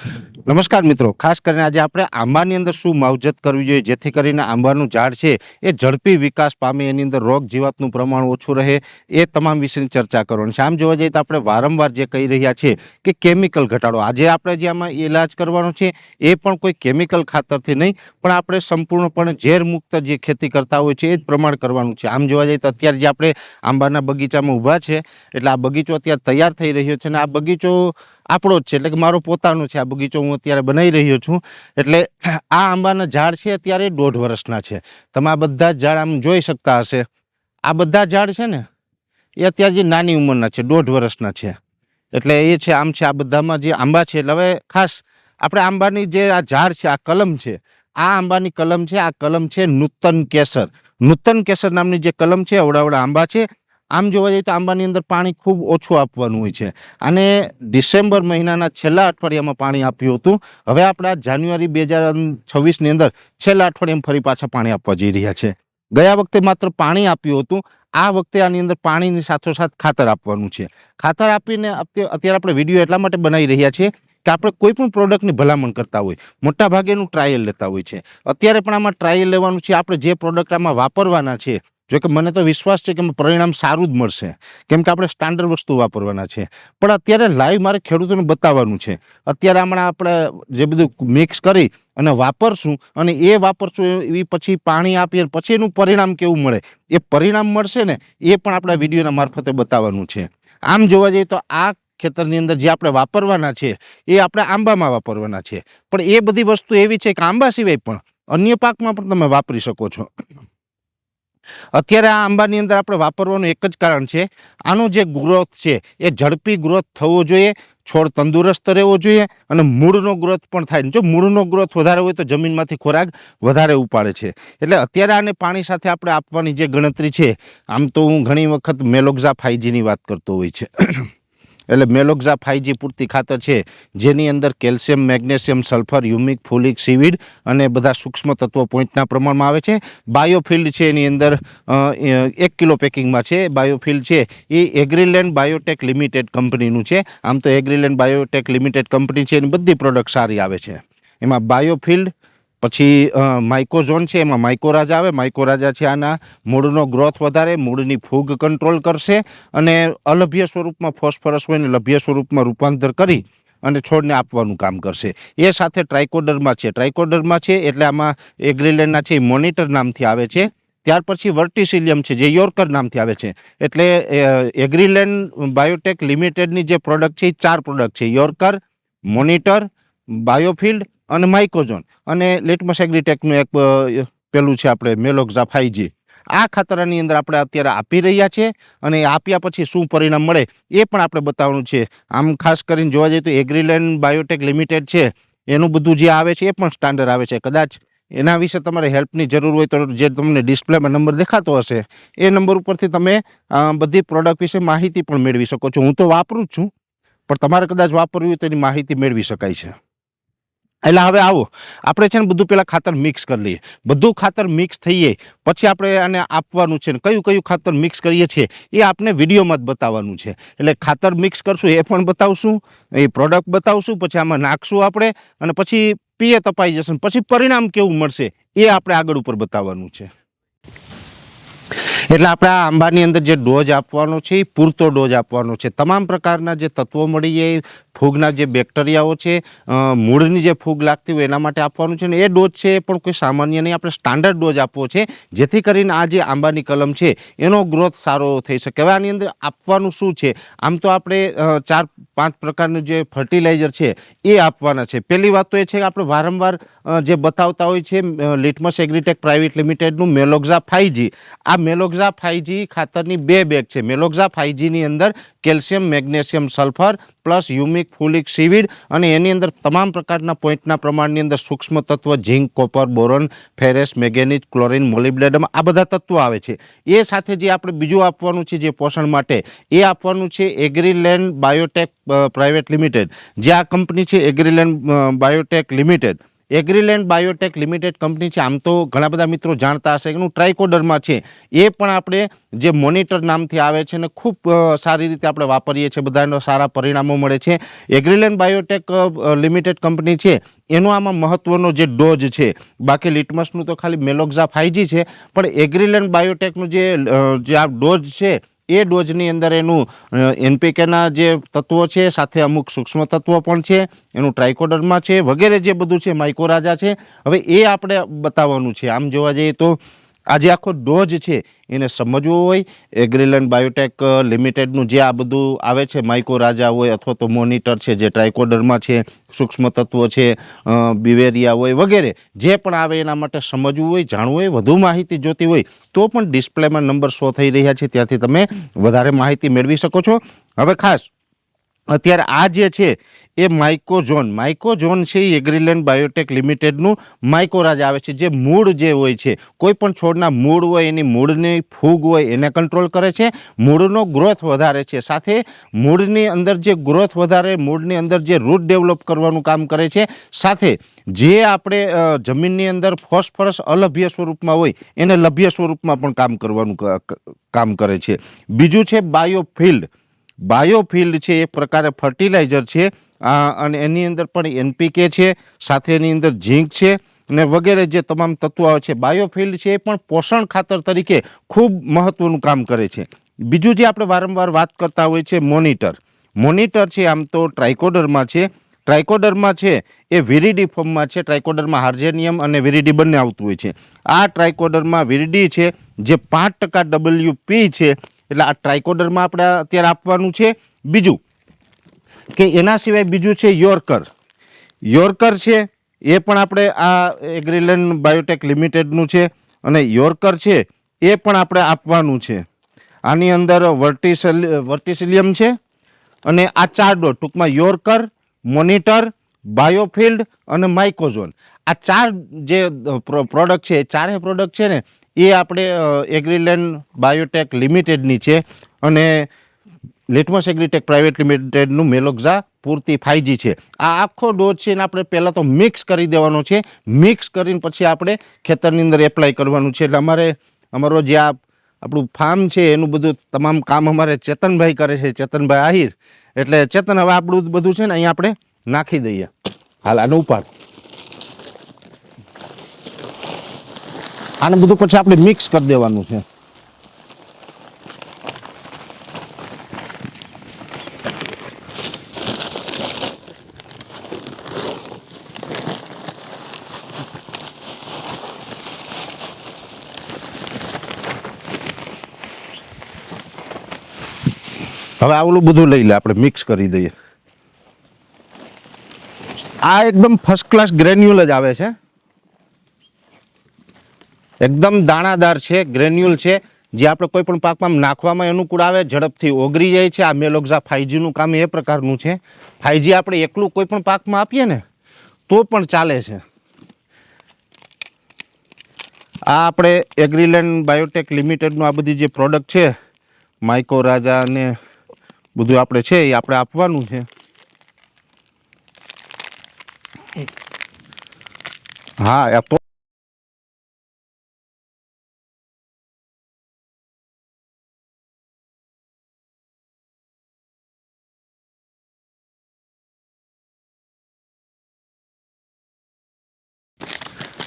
નમસ્કાર મિત્રો, ખાસ કરીને આજે આપણે આંબાની અંદર શું માવજત કરવી જોઈએ જેથી કરીને આંબાનું ઝાડ છે એ ઝડપી વિકાસ પામે, એની અંદર રોગ જીવાતનું પ્રમાણ ઓછું રહે, એ તમામ વિશેની ચર્ચા કરવાની છે. આમ જોવા જઈએ તો આપણે વારંવાર જે કહી રહ્યા છીએ કે કેમિકલ ઘટાડો, આજે આપણે જે આમાં ઇલાજ કરવાનો છે એ પણ કોઈ કેમિકલ ખાતરથી નહીં, પણ આપણે સંપૂર્ણપણે ઝેરમુક્ત જે ખેતી કરતા હોય છે એ જ પ્રમાણ કરવાનું છે. આમ જોવા જઈએ તો અત્યારે જે આપણે આંબાના બગીચામાં ઊભા છે, એટલે આ બગીચો અત્યારે તૈયાર થઈ રહ્યો છે અને આ બગીચો આપણો જ છે, એટલે કે મારો પોતાનો છે. આ બગીચો હું અત્યારે બનાવી રહ્યો છું. એટલે આ આંબાના ઝાડ છે અત્યારે 1.5 વર્ષના છે. તમે આ બધા જ ઝાડ આમ જોઈ શકતા હશે. આ બધા ઝાડ છે ને એ અત્યારે જે નાની ઉંમરના છે, 1.5 વર્ષના છે. એટલે એ છે, આમ છે, આ બધામાં જે આંબા છે. એટલે હવે ખાસ આપણે આંબાની જે આ ઝાડ છે, આ કલમ છે, આ આંબાની કલમ છે. આ કલમ છે નૂતન કેસર. નૂતન કેસર નામની જે કલમ છે, અવડા આંબા છે. આમ જોવા જઈએ તો આંબાની અંદર પાણી ખૂબ ઓછું આપવાનું હોય છે. અને ડિસેમ્બર મહિનાના છેલ્લા અઠવાડિયામાં પાણી આપ્યું હતું. હવે આપણા જાન્યુઆરી 2026ની અંદર છેલ્લા અઠવાડિયામાં ફરી પાછા પાણી આપવા જઈ રહ્યા છે. ગયા વખતે માત્ર પાણી આપ્યું હતું, આ વખતે આની અંદર પાણીની સાથોસાથ ખાતર આપવાનું છે. ખાતર આપીને અત્યારે આપણે વિડીયો એટલા માટે બનાવી રહ્યા છીએ કે આપણે કોઈ પણ પ્રોડક્ટની ભલામણ કરતા હોય, મોટા ભાગેનું ટ્રાયલ લેતા હોય છે. અત્યારે પણ આમાં ટ્રાયલ લેવાનું છે. આપણે જે પ્રોડક્ટ આમાં વાપરવાના છે, જો કે મને તો વિશ્વાસ છે કે પરિણામ સારું જ મળશે, કેમ કે આપણે સ્ટાન્ડર્ડ વસ્તુ વાપરવાના છે. પણ અત્યારે લાઈવ મારે ખેડૂતોને બતાવવાનું છે. અત્યારે હમણાં આપણે જે બધું મિક્સ કરી અને વાપરશું, અને એ વાપરશું એ પછી પાણી આપીએ પછી એનું પરિણામ કેવું મળે, એ પરિણામ મળશે ને એ પણ આપણા વિડીયોના મારફતે બતાવવાનું છે. આમ જોવા જઈએ તો આ ખેતરની અંદર જે આપણે વાપરવાના છે એ આપણે આંબામાં વાપરવાના છે. પણ એ બધી વસ્તુ એવી છે કે આંબા સિવાય પણ અન્ય પાકમાં પણ તમે વાપરી શકો છો. અત્યારે આ આંબાની અંદર આપણે વાપરવાનું એક જ કારણ છે, આનો જે ગ્રોથ છે એ ઝડપી ગ્રોથ થવો જોઈએ, છોડ તંદુરસ્ત રહેવો જોઈએ અને મૂળનો ગ્રોથ પણ થાય. જો મૂળનો ગ્રોથ વધારે હોય તો જમીનમાંથી ખોરાક વધારે ઉપાડે છે. એટલે અત્યારે આને પાણી સાથે આપણે આપવાની જે ગણતરી છે, આમ તો હું ઘણી વખત મેલોક્ઝા 5Gની વાત કરતો હોય છે. એટલે મેલોક્ઝા 5G પૂરતી ખાતર છે, જેની અંદર calcium, magnesium, sulphur, humic, folic, seaweed અને બધા સૂક્ષ્મ તત્વો પોઈન્ટના પ્રમાણમાં આવે છે. બાયોફિલ્ડ છે એની અંદર 1 કિલો પેકિંગમાં છે. બાયોફિલ્ડ છે એ એગ્રીલેન્ડ બાયોટેક લિમિટેડ કંપનીનું છે. આમ તો એગ્રીલેન્ડ બાયોટેક લિમિટેડ કંપની છે, એની બધી પ્રોડક્ટ સારી આવે છે. એમાં બાયોફિલ્ડ, પછી માઇકોઝોન છે, એમાં માઇકોરાજા આવે. માઇકોરાજા છે આના મૂળનો ગ્રોથ વધારે, મૂળની ફૂગ કંટ્રોલ કરશે અને અલભ્ય સ્વરૂપમાં ફોસ્ફરસ હોય ને લભ્ય સ્વરૂપમાં રૂપાંતર કરી અને છોડને આપવાનું કામ કરશે. એ સાથે ટ્રાઇકોડર્મા છે. ટ્રાઇકોડર્મા છે એટલે આમાં એગ્રીલેન્ડના છે એ મોનિટર નામથી આવે છે. ત્યાર પછી વર્ટિસિલિયમ છે, જે યોર્કર નામથી આવે છે. એટલે એગ્રીલેન્ડ બાયોટેક લિમિટેડની જે પ્રોડક્ટ છે એ 4 પ્રોડક્ટ છે: યોર્કર, મોનિટર, બાયોફિલ્ડ અને માઇકોઝોન, અને લિટમસ એગ્રીટેકનું એક પેલું છે આપણે મેલોક્ઝા 5G. આ ખાતરની અંદર આપણે અત્યારે આપી રહ્યા છે અને આપ્યા પછી શું પરિણામ મળે એ પણ આપણે બતાવવાનું છે. આમ ખાસ કરીને જોવા જઈએ તો એગ્રીલેન્ડ બાયોટેક લિમિટેડ છે એનું બધું જે આવે છે એ પણ સ્ટાન્ડર્ડ આવે છે. કદાચ એના વિશે તમારે હેલ્પની જરૂર હોય તો જે તમને ડિસ્પ્લેમાં નંબર દેખાતો હશે એ નંબર ઉપરથી તમે બધી પ્રોડક્ટ વિશે માહિતી પણ મેળવી શકો છો. હું તો વાપરું જ છું, પણ તમારે કદાચ વાપરવી હોય તો એની માહિતી મેળવી શકાય છે. એટલે હવે આવો આપણે છે ને બધું પહેલાં ખાતર મિક્સ કરી લઈએ. બધું ખાતર મિક્સ થઈએ પછી આપણે આને આપવાનું છે ને કયું કયું ખાતર મિક્સ કરીએ છીએ એ આપણે વિડીયોમાં જ બતાવવાનું છે. એટલે ખાતર મિક્સ કરશું એ પણ બતાવશું, એ પ્રોડક્ટ બતાવશું, પછી આમાં નાખશું આપણે અને પછી પીએ તપાઈ જશે, પછી પરિણામ કેવું મળશે એ આપણે આગળ ઉપર બતાવવાનું છે. એટલે આપણે આ આંબાની અંદર જે ડોઝ આપવાનો છે એ પૂરતો ડોઝ આપવાનો છે. તમામ પ્રકારના જે તત્વો મળી જાય, ફૂગના જે બેક્ટેરિયાઓ છે, મૂળની જે ફૂગ લાગતી હોય એના માટે આપવાનું છે. ને એ ડોઝ છે એ પણ કોઈ સામાન્ય નહીં, આપણે સ્ટાન્ડર્ડ ડોઝ આપવો છે, જેથી કરીને આ જે આંબાની કલમ છે એનો ગ્રોથ સારો થઈ શકે. હવે આની અંદર આપવાનું શું છે, આમ તો આપણે 4-5 પ્રકારનું જે ફર્ટિલાઇઝર છે એ આપવાના છે. પહેલી વાત તો એ છે કે આપણે વારંવાર જે બતાવતા હોય છે લિટમસ એગ્રીટેક પ્રાઇવેટ લિમિટેડનું મેલોક્ઝા 5G. આ મેલોક્ઝા 5G ખાતરની 2 બેગ છે. મેલોક્ઝા 5Gની અંદર calcium, magnesium, sulphur plus humic, folic, seaweed, અને એની અંદર તમામ પ્રકારના પોઈન્ટના પ્રમાણની અંદર સૂક્ષ્મ તત્વ zinc, copper, boron, ferrous, manganese, chlorine, molybdenum, આ બધા તત્વો આવે છે. એ સાથે જે આપણે બીજું આપવાનું છે જે પોષણ માટે એ આપવાનું છે એગ્રીલેન્ડ બાયોટેક પ્રાઇવેટ લિમિટેડ. જે આ કંપની છે Agriland biotech limited, Agriland biotech limited company છે. આમ તો ઘણા બધા મિત્રો જાણતા હશે કે એનું ટ્રાઇકોડર્મા છે એ પણ આપણે જે મોનિટર નામથી આવે છે ને ખૂબ સારી રીતે આપણે વાપરીએ છીએ, બધાનો સારા પરિણામો મળે છે. એગ્રીલેન્ડ બાયોટેક લિમિટેડ કંપની છે એનો આમાં મહત્વનો જે ડોઝ છે, બાકી લિટમસનું તો ખાલી મેલોક્ઝા 5G છે, પણ એગ્રીલેન્ડ બાયોટેકનું જે આ ડોઝ છે એ ડોઝની અંદર એનું એનપીકેના જે તત્વો છે, સાથે અમુક સૂક્ષ્મ તત્વો પણ છે, એનું ટ્રાઇકોડર્મા છે, વગેરે જે બધું છે, માઇકોરાજા છે. હવે એ આપણે બતાવવાનું છે. આમ જોવા જઈએ તો આ જે આખો ડોઝ છે એને સમજવો હોય, એગ્રીલેન્ડ બાયોટેક લિમિટેડનું જે આ બધું આવે છે, માઇકોરાજા હોય અથવા તો મોનિટર છે, જે ટ્રાઇકોડર્મા છે, સૂક્ષ્મ તત્વો છે, બિવેરિયા હોય, વગેરે જે પણ આવે એના માટે સમજવું હોય, જાણવું હોય, વધુ માહિતી જોતી હોય તો પણ ડિસ્પ્લેમાં નંબર શો થઈ રહ્યા છે, ત્યાંથી તમે વધારે માહિતી મેળવી શકો છો. હવે ખાસ અત્યારે આ જે છે એ માઇકોઝોન છે એ એગ્રીલેન્ડ બાયોટેક લિમિટેડનું માઇકોરાજા આવે છે, જે મૂળ જે હોય છે, કોઈ પણ છોડના મૂળ હોય એની મૂળની ફૂગ હોય એને કંટ્રોલ કરે છે, મૂળનો ગ્રોથ વધારે છે, સાથે મૂળની અંદર જે ગ્રોથ વધારે, મૂળની અંદર જે રૂટ ડેવલપ કરવાનું કામ કરે છે, સાથે જે આપણે જમીનની અંદર ફોસ્ફરસ અલભ્ય સ્વરૂપમાં હોય એને લભ્ય સ્વરૂપમાં પણ કામ કરવાનું કામ કરે છે. બીજું છે બાયોફિલ્ડ છે, એક પ્રકારે ફર્ટિલાઇઝર છે, અને એની અંદર પણ એનપીકે છે, સાથે એની અંદર ઝીંક છે ને વગેરે જે તમામ તત્વો છે. બાયોફિલ્ડ છે એ પણ પોષણ ખાતર તરીકે ખૂબ મહત્વનું કામ કરે છે. બીજું જે આપણે વારંવાર વાત કરતા હોય છે મોનિટર છે, આમ તો ટ્રાઇકોડર્મા છે એ વિરીડી ફોર્મમાં છે. ટ્રાઇકોડર્મા હાર્જેનિયમ અને વિરીડી બંને આવતું હોય છે. આ ટ્રાઇકોડર્મા વિરીડી છે જે 5% WP છે, એટલે આ ટ્રાઇકોડર્મા આપણે અત્યારે આપવાનું છે. બીજું કે એના સિવાય બીજું છે યોર્કર છે, એ પણ આપણે આ એગ્રીલેન્ડ બાયોટેક લિમિટેડનું છે, અને યોર્કર છે એ પણ આપણે આપવાનું છે. આની અંદર વર્ટિસિલિયમ છે, અને આ 4 ડોઝ ટૂંકમાં યોર્કર, મોનિટર, બાયોફિલ્ડ અને માઇકોઝોન, આ 4 જે પ્રોડક્ટ છે, ચારે પ્રોડક્ટ છે ને એ આપણે એગ્રીલેન્ડ બાયોટેક લિમિટેડની છે, અને લિટમસ એગ્રીટેક પ્રાઇવેટ લિમિટેડનું મેલોક્ઝા પૂરતી 5G છે. આ આખો ડોઝ છે ને આપણે પહેલાં તો મિક્સ કરી દેવાનો છે. મિક્સ કરીને પછી આપણે ખેતરની અંદર એપ્લાય કરવાનું છે. એટલે અમારો જે આ આપણું ફાર્મ છે એનું બધું તમામ કામ અમારે ચેતનભાઈ કરે છે, ચેતનભાઈ આહિર. એટલે ચેતન, હવે આપણું બધું છે ને અહીંયા આપણે નાખી દઈએ. હાલ આનું ઉપાડ, આને બધું પછી આપણે મિક્સ કરી દેવાનું છે. હવે આવલું બધું લઈ લે, આપણે મિક્સ કરી દઈએ. આ એકદમ ફર્સ્ટ ક્લાસ ગ્રેન્યુલ જ આવે છે, એકદમ દાણાદાર છે, ગ્રેન્યુલ છે, જે આપણે કોઈ પણ પાકમાં નાખવામાં અનુકૂળ આવે, ઝડપથી ઓગળી જાય છે. આ મેલોક્ઝા 5Gનું કામ એ પ્રકારનું છે. 5G આપણે એકલું કોઈ પણ પાકમાં આપીએ ને તો પણ ચાલે છે. આ આપણે એગ્રીલેન્ડ બાયોટેક લિમિટેડનું આ બધી જે પ્રોડક્ટ છે, માઇકોરાજા ને બધું આપણે છે એ આપણે આપવાનું છે. હા, તો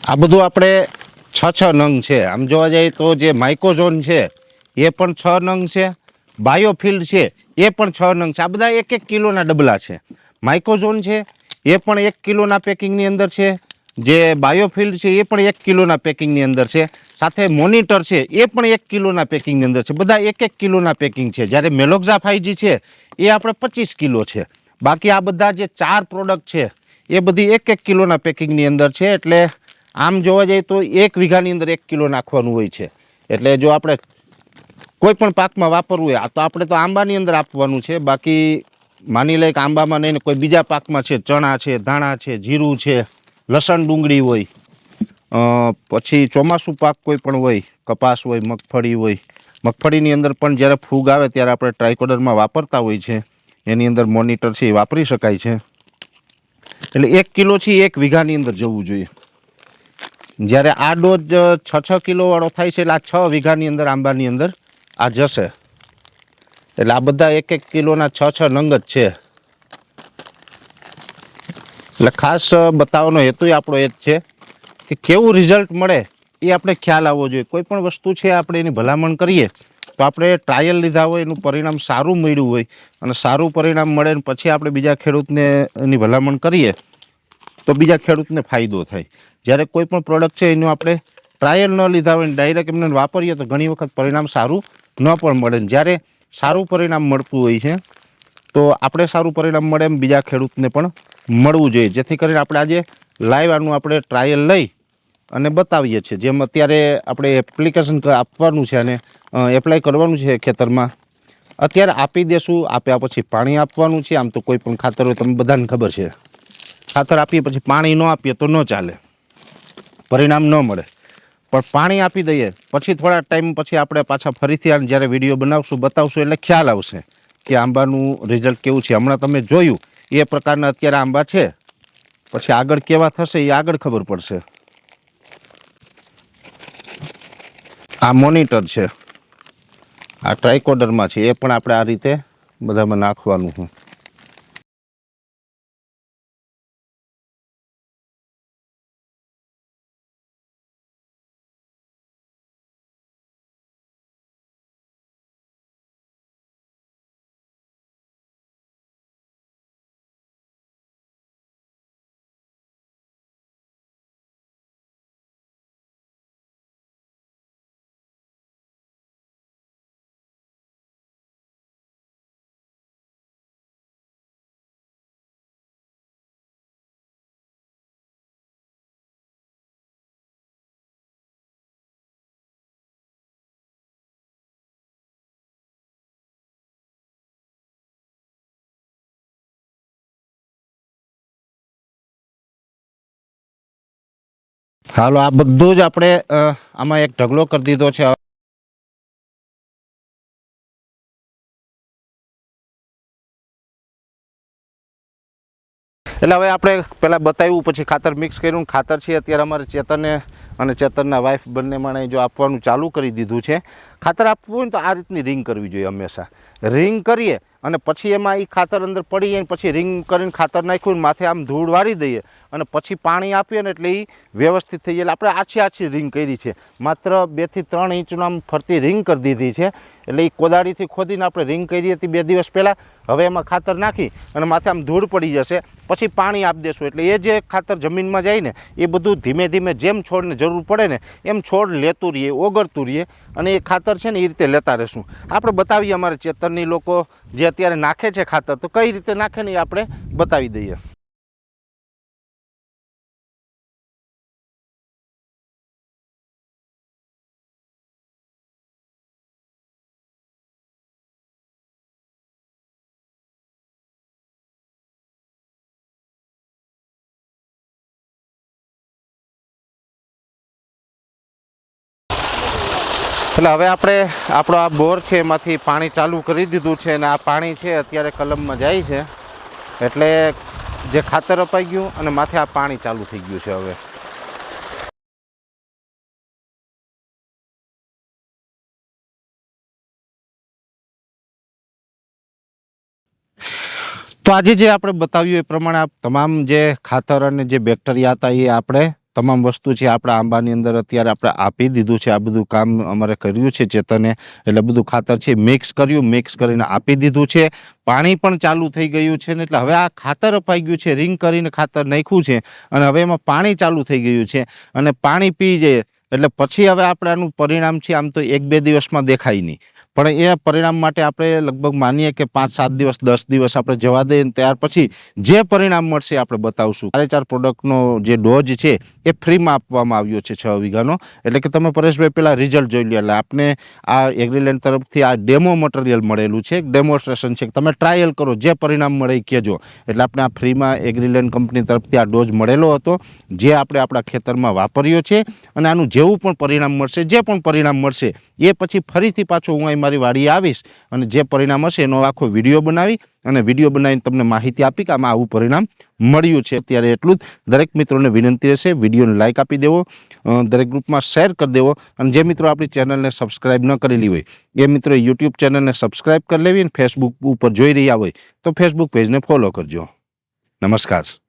આ બધું આપણે 6 નંગ છે. આમ જોવા જઈએ તો જે માઇકોઝોન છે એ પણ 6 નંગ છે, બાયોફિલ્ડ છે એ પણ 6 નંગ છે. આ બધા 1-1 કિલોના ડબલા છે. માઇકોઝોન છે એ પણ 1 કિલોના પેકિંગની અંદર છે, જે બાયોફિલ્ડ છે એ પણ 1 કિલોના પેકિંગની અંદર છે, સાથે મોનિટર છે એ પણ 1 કિલોના પેકિંગની અંદર છે. બધા 1-1 કિલોના પેકિંગ છે. જ્યારે મેલોક્ઝા 5G છે એ આપણે 25 કિલો છે. બાકી આ બધા જે 4 પ્રોડક્ટ છે એ બધી 1-1 કિલોના પેકિંગની અંદર છે. એટલે આમ જોવા જઈએ તો 1 વીઘાની અંદર 1 કિલો નાખવાનું હોય છે. એટલે જો આપણે કોઈ પણ પાકમાં વાપરવું હોય, તો આપણે તો આંબાની અંદર આપવાનું છે. બાકી માની લે કે આંબામાં નહીં, કોઈ બીજા પાકમાં છે, ચણા છે, ધાણા છે, જીરું છે, લસણ ડુંગળી હોય, પછી ચોમાસું પાક કોઈ પણ હોય, કપાસ હોય, મગફળી હોય. મગફળીની અંદર પણ જ્યારે ફૂગ આવે ત્યારે આપણે ટ્રાઇકોડર્મા વાપરતા હોય છે. એની અંદર મોનિટર છે એ વાપરી શકાય છે. એટલે 1 કિલોથી 1 વીઘાની અંદર જવું જોઈએ. જ્યારે આ ડોઝ 6 કિલોવાળો થાય છે એટલે આ 6 વીઘાની અંદર આંબાની અંદર આ જશે. એટલે આ બધા 1 કિલોના 6 નંગ જ છે. એટલે ખાસ બતાવવાનો હેતુ આપણો એ જ છે કે કેવું રિઝલ્ટ મળે એ આપણે ખ્યાલ આવવો જોઈએ. કોઈ પણ વસ્તુ છે આપણે એની ભલામણ કરીએ તો આપણે ટ્રાયલ લીધા હોય, એનું પરિણામ સારું મળ્યું હોય અને સારું પરિણામ મળે ને પછી આપણે બીજા ખેડૂતને એની ભલામણ કરીએ તો બીજા ખેડૂતને ફાયદો થાય. જ્યારે કોઈ પણ પ્રોડક્ટ છે એનું આપણે ટ્રાયલ ન લીધા હોય ને ડાયરેક્ટ એમને વાપરીએ તો ઘણી વખત પરિણામ સારું ન પણ મળે. જ્યારે સારું પરિણામ મળતું હોય છે તો આપણે સારું પરિણામ મળે એમ બીજા ખેડૂતને પણ મળવું જોઈએ. જેથી કરીને આપણે આજે લાઈવ આનું આપણે ટ્રાયલ લઈ અને બતાવીએ છીએ. જેમ અત્યારે આપણે એપ્લિકેશન આપવાનું છે અને એપ્લાય કરવાનું છે ખેતરમાં, અત્યારે આપી દેશું. આપ્યા પછી પાણી આપવાનું છે. આમ તો કોઈ પણ ખાતર હોય તમને બધાને ખબર છે, ખાતર આપીએ પછી પાણી ન આપીએ તો ન ચાલે, પરિણામ ન મળે. પણ પાણી આપી દઈએ પછી થોડા ટાઈમ પછી આપણે પાછા ફરીથી આ જ્યારે વિડીયો બનાવશું બતાવશું એટલે ખ્યાલ આવશે કે આંબાનું રિઝલ્ટ કેવું છે. હમણાં તમે જોયું એ પ્રકારના અત્યારે આંબા છે, પછી આગળ કેવા થશે એ આગળ ખબર પડશે. આ મોનિટર છે, આ ટ્રાયકોડરમાં છે, એ પણ આપણે આ રીતે બધામાં નાખવાનું છે. હાલો, આ બધું જ આપણે આમાં એક ઢગલો કરી દીધો છે. એટલે હવે આપણે પહેલાં બતાવ્યું પછી ખાતર મિક્સ કર્યું. ખાતર છે અત્યારે અમારે ચેતનને અને ચેતનના વાઈફ બંને માણે જો આપવાનું ચાલુ કરી દીધું છે. ખાતર આપવું હોય ને તો આ રીતની રિંગ કરવી જોઈએ હંમેશા. રિંગ કરીએ અને પછી એમાં એ ખાતર અંદર પડી જાય, પછી રિંગ કરીને ખાતર નાખ્યું માથે આમ ધૂળ વાળી દઈએ અને પછી પાણી આપીએ ને એટલે એ વ્યવસ્થિત થઈ જાય. એટલે આપણે આછી રિંગ કરી છે, માત્ર 2 થી 3 ઇંચનું આમ ફરતી રિંગ કરી દીધી છે. એટલે એ કોદાળીથી ખોદીને આપણે રિંગ કરી હતી 2 દિવસ પહેલાં. હવે એમાં ખાતર નાખી અને માથે આમ ધૂળ પડી જશે, પછી પાણી આપી દેશું એટલે એ જે ખાતર જમીનમાં જાય ને એ બધું ધીમે ધીમે જેમ છોડને જરૂર પડે ને એમ છોડ લેતું રહીએ, ઓગળતું રહીએ અને એ ખાતર છે ને એ રીતે લેતા રહેશું. આપણે બતાવીએ અમારે ચેતનની લોકો જે અત્યારે નાખે છે ખાતર તો કઈ રીતે નાખે ને એ આપણે બતાવી દઈએ. એટલે હવે આપણે આપણો આ બોર છે એમાંથી પાણી ચાલુ કરી દીધું છે અને આ પાણી છે અત્યારે કલમમાં જાય છે. એટલે જે ખાતર અપાઈ ગયું અને માથે આ પાણી ચાલુ થઈ ગયું છે. હવે તો આજે જે આપણે બતાવ્યું એ પ્રમાણે આ તમામ જે ખાતર અને જે બેક્ટેરિયા હતા એ આપણે તમામ વસ્તુ છે આપણા આંબાની અંદર અત્યારે આપણે આપી દીધું છે. આ બધું કામ અમારે કર્યું છે ચેતને. એટલે બધું ખાતર છે મિક્સ કર્યું, મિક્સ કરીને આપી દીધું છે. પાણી પણ ચાલુ થઈ ગયું છે ને એટલે હવે આ ખાતર અપાઈ ગયું છે, રિંગ કરીને ખાતર નાખ્યું છે અને હવે એમાં પાણી ચાલુ થઈ ગયું છે અને પાણી પી જાય એટલે પછી હવે આપણે આનું પરિણામ છે આમ તો 1-2 દિવસમાં દેખાય નહીં, પણ એ પરિણામ માટે આપણે લગભગ માનીએ કે 5-7 દિવસ 10 દિવસ આપણે જવા દઈએ. ત્યાર પછી જે પરિણામ મળશે આપણે બતાવશું. 4 પ્રોડક્ટનો જે ડોઝ છે એ ફ્રીમાં આપવામાં આવ્યો છે 6 વીઘાનો. એટલે કે તમે પરેશભાઈ પહેલાં રિઝલ્ટ જોઈ લો. એટલે આપને આ એગ્રીલેન્ડ તરફથી આ ડેમો મટીરિયલ મળેલું છે, ડેમોન્સ્ટ્રેશન છે. તમે ટ્રાયલ કરો, જે પરિણામ મળે એ કહેજો. એટલે આપણે આ ફ્રીમાં એગ્રીલેન્ડ કંપની તરફથી આ ડોઝ મળેલો હતો, જે આપણે આપણા ખેતરમાં વાપર્યો છે અને આનું જેવું પણ પરિણામ મળશે, જે પણ પરિણામ મળશે એ પછી ફરીથી પાછો હું અહીં તમારી વાડીએ આવીશ અને જે પરિણામ હશે એનો આખો વિડીયો બનાવી અને વિડીયો બનાવીને તમને માહિતી આપી કે આમાં આવું પરિણામ મળ્યું છે. અત્યારે એટલું જ. દરેક મિત્રોને વિનંતી રહેશે, વિડીયોને લાઇક આપી દેવો, દરેક ગ્રુપમાં શેર કરી દેવો અને જે મિત્રો આપણી ચેનલને સબસ્ક્રાઇબ ન કરેલી હોય એ મિત્રો યુટ્યુબ ચેનલને સબસ્ક્રાઇબ કરી લેવી અને ફેસબુક ઉપર જોઈ રહ્યા હોય તો ફેસબુક પેજને ફોલો કરજો. નમસ્કાર.